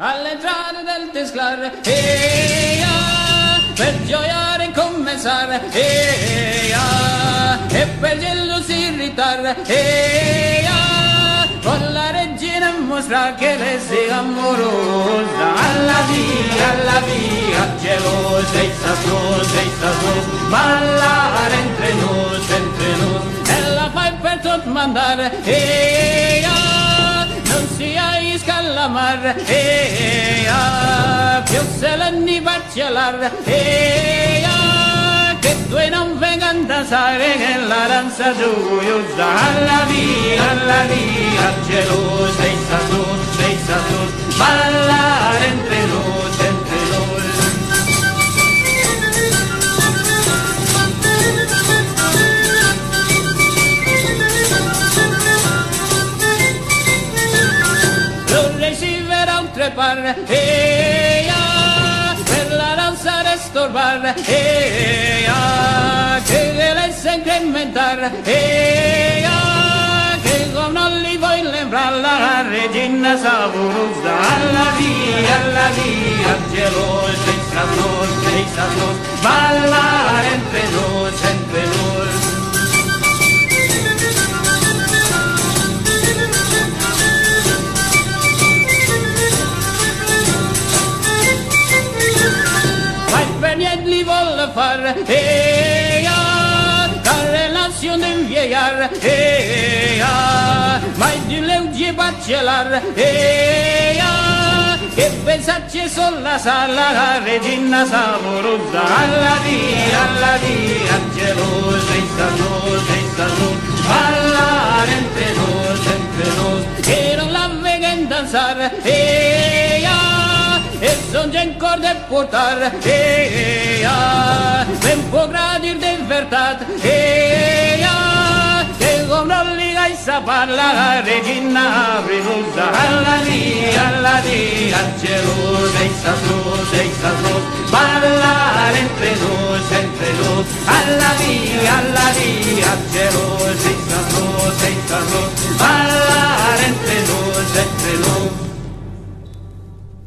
All'entrare del Tesclar, per gioiare e commensare, e per gelosi irritare, con la regina mostra che le sia amorosa. Alla via, gelosa, estasos, ballare entre nos, e la fai per tot mandare, non sia iscalamar, più se l'anni parcelar, che due non vengan danzare, che la danza gioiosa. Alla via, gelosa, estasos, ballare entre nos. Trepar, per la danza restorbar, che le sa incrementar, che con non li vuoi lembrar la regina saborosa. Alla via, gelosa, estasos, ballare entre nos. Li volle far, relazione inviar, mai di legge baccelar, che pensarci sulla sala la regina saborosa. Alla via, gelosa, estasos, ballare entre nos, che non la veguen danzar, e son già in corda e portar, ben può gradir de verdad, che con non li gai sapar la regina rilusa. Alla via, gelosa, estasos, ballare entre nos. Alla via, gelosa, estasos,